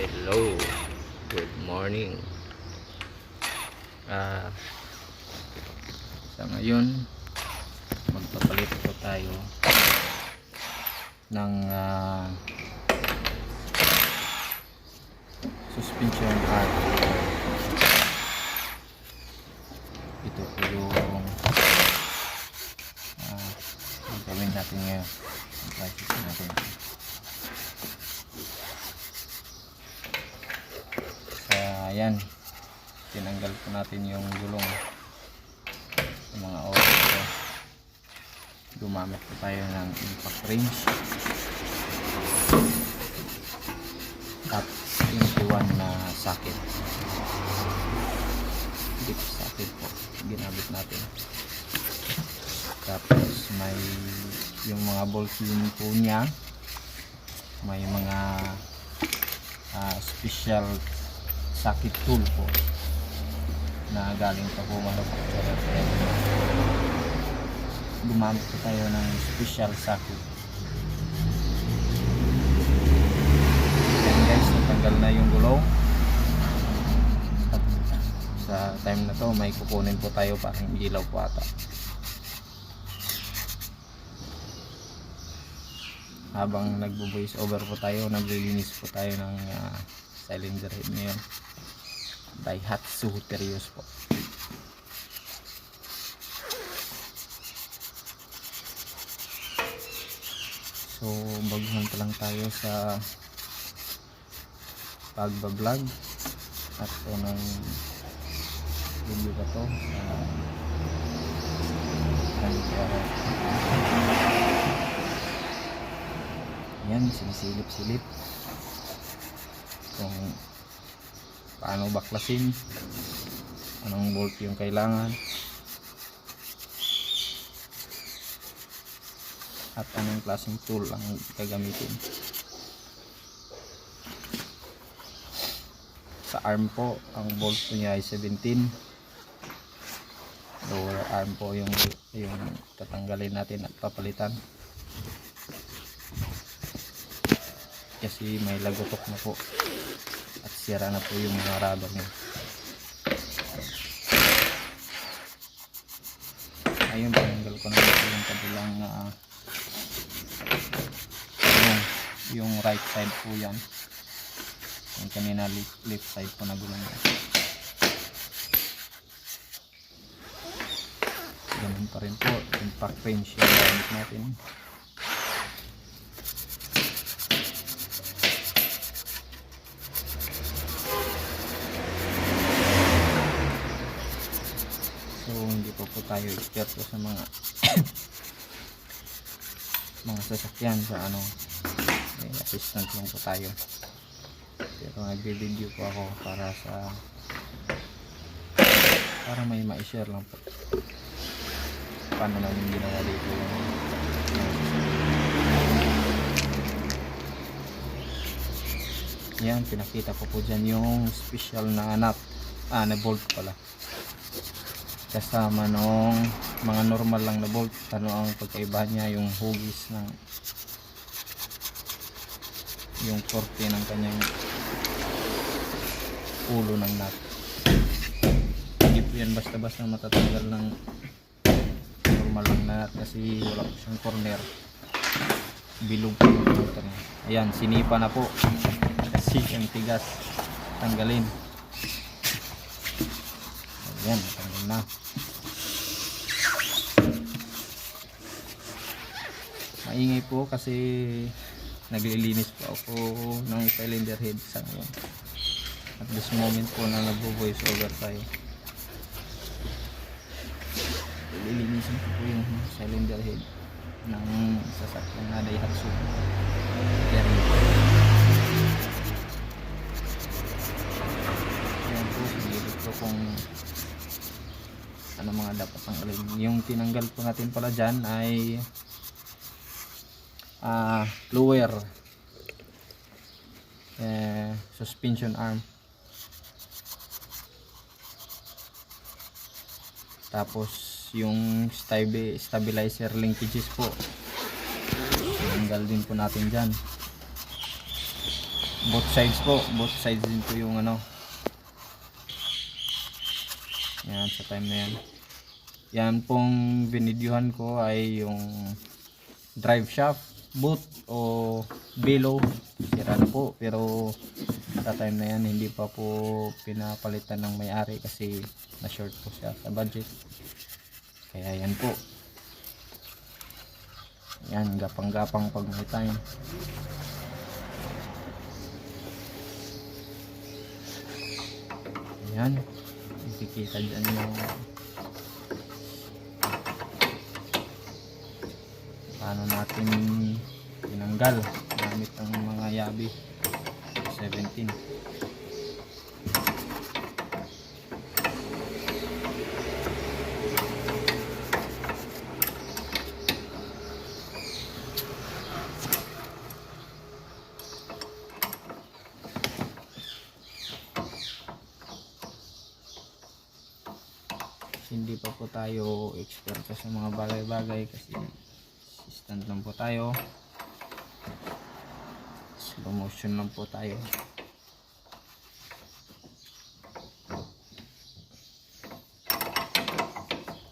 Hello, good morning. Sa ngayon magpapalit po tayo ng suspension arc. Ito po yung gawin natin ngayon. Practice natin. Ayan, tinanggal po natin yung gulong sa mga oras ito. Gumamit po tayo ng impact wrench at yung iwan na socket, dip socket po ginamit natin. Tapos may yung mga bolts din po niya, may mga special socket tool po na galing pa po manufacturer. Gumamit po tayo ng special socket. Yan guys, natanggal na yung gulong. At sa time na to may kukunin po tayo, parang ilaw po ata. Habang nagbo-voice over po tayo, naglilinis po tayo ng cylinder head na yun. Daihatsu Terios po. So baguhan pa lang tayo sa pagbablog at ito ng video pa to yan, sinisilip-silip kung paano baklasin, anong bolt yung kailangan, at anong klaseng tool ang gagamitin. Sa arm po, ang bolt niya ay 17. Lower arm po yung tatanggalin natin at papalitan kasi may lagotok na po at sira na po yung mga rubber niya. Ayun, tinanggal ko na yung kabilang yung right side po yan. Yung kanina left side po na gulong. Ganun pa rin po, impact wrench yung gamit natin. So hindi po tayo eksperto sa mga mga sasakyan, sa may assistant lang po tayo, pero nagbe-video po ako para may ma-share lang po paano namin ginawa dito yung yan. Pinakita ko po dyan yung special na nut, na bolt pala, kasama nung mga normal lang na bolt. Ano ang pagkaiba niya? Yung hugis ng yung korte ng kanyang ulo ng nut. Hindi po yan basta-basta matatanggal ng normal lang na nut kasi wala po siyang corner, bilog po yung corner. Ayan, sinipa na po kasi yung tigas, tanggalin. Ayan, tanggal na. Maingay po kasi naglilinis po ako ng cylinder head sa ngayon. At this moment po na nagvo-voice over tayo, lilinisin ko po yung cylinder head ng sasakyan na Daihatsu Terios. Ayan po, sigilid ko kung ano mga dapat ang alin. Yung tinanggal po natin pala dyan ay lower suspension arm, tapos yung stabilizer linkages po tinanggal din po natin dyan. both sides po, both sides din po yung ano. Yan, sa time na yan. Yan pong binidyohan ko ay yung drive shaft, boot o below. Sira na po, pero sa time na yan hindi pa po pinapalitan ng may-ari kasi na short po siya sa budget. Kaya yan po. Yan, gapang-gapang pag may time. Yan, makikita dyan yung paano natin tinanggal gamit ang mga yabi 17. Hindi pa po tayo expert sa mga bagay-bagay kasi assistant lang po tayo, slow motion lang po tayo.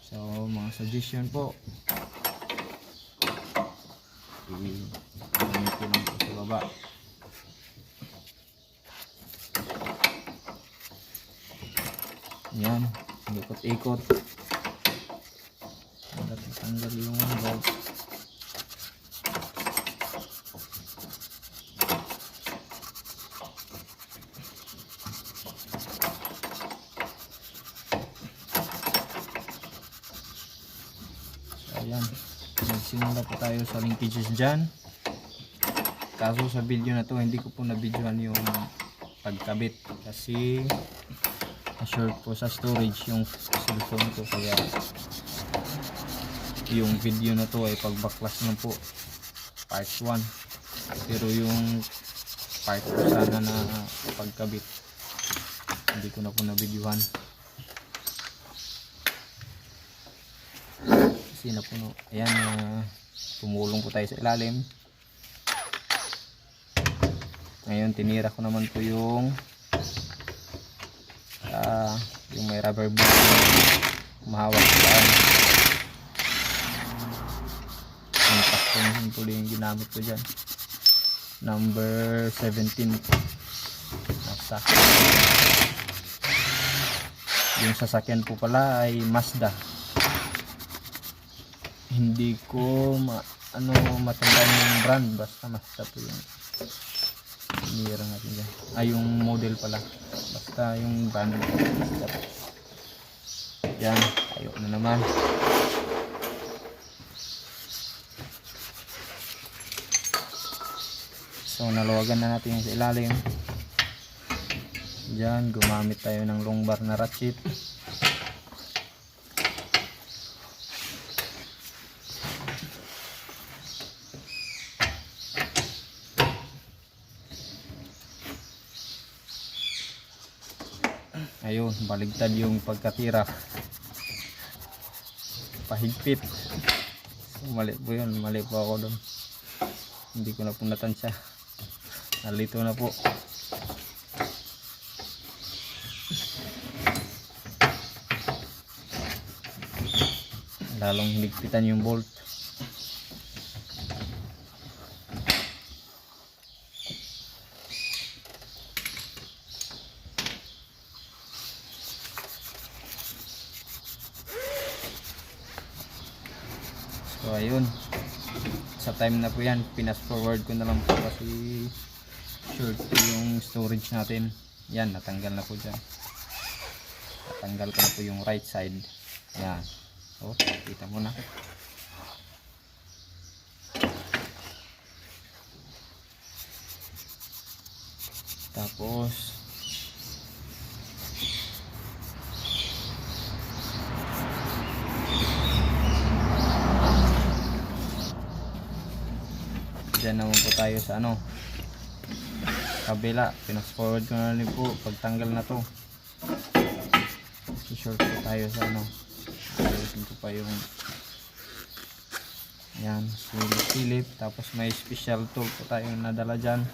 So mga suggestion po, i-comment ko lang po sa baba. Yan, ikot-ikot. Tanggal yung bolt. So ayan, nagsimula po tayo sa linkages dyan. Kaso sa video na to hindi ko po na-videohan yung pagkabit kasi short po sa storage yung cellphone ko, kaya yung video na to ay pagbaklas na po part 1, pero yung part 2 sana na pagkabit hindi ko na po na videohan kasi napuno. Ayan, tumulong po tayo sa ilalim. Ngayon tinira ko naman po yung may rubber band mahawak saan. Yung paston tuloy yung ginamit ko dyan, number 17 nasa. Yung sasakyan po pala ay Mazda, hindi ko matandaan yung brand, basta Mazda po yung hinira natin dyan. Yung model pala, basta yung brand Mazda. Yan, tayo na naman. So naluwagan na natin yung sa ilalim. Diyan gumamit tayo ng long bar na ratchet. Ayun, baligtad yung pagkatira, pahigpit. Mali po yun, mali po ako doon, hindi ko na po natansya, nalito na po. Lalong hinigpitan yung bolt. So ayun, sa time na po yan, pinas forward ko na lang po kasi short po yung storage natin. Yan, natanggal na po dyan, natanggal ko na po yung right side. Yan, so kita mo na. Tapos dyan naman po tayo sa kabila. Pinas forward ko na rin po pagtanggal na to. I-short po tayo sa ayusin ko pa yung yan, silip. Tapos may special tool po tayong nadala dyan.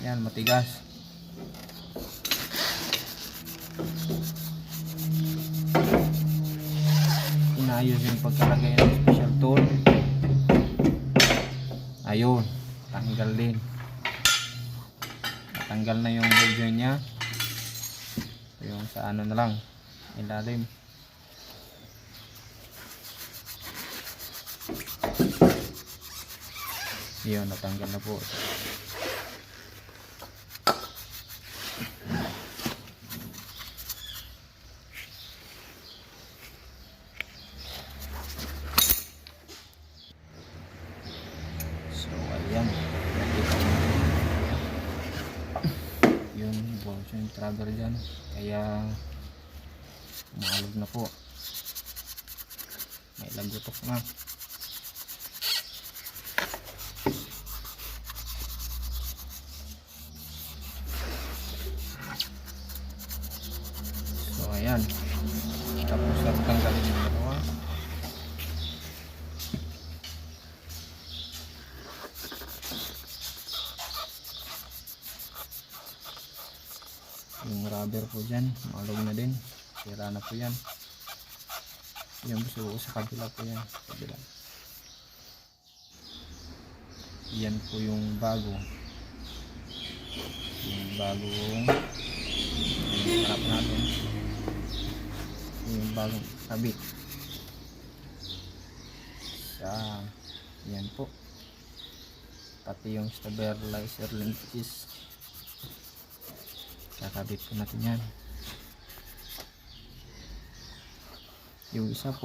Yan, matigas. Inayos yung pagkalagay ng special tool. Ayun, tanggal din. Natanggal na yung ball joint nya. Yung sa ano na lang, ilalim. Yun, natanggal na po. So ayan, nakita mo yung ball joint travel dyan, kaya umalog na po, may lagutok na. So ayan, tapos lang tanggalin yung dalawa. Yung rubber po dyan, malog na din, sira na po yan. Yung gusto sa kabila po yan, kabila. Yan po yung bago, yung bagong harap natin, yung bagong kabit sa yan po, pati yung stabilizer linkages kakabit po natin yan. Yung isa po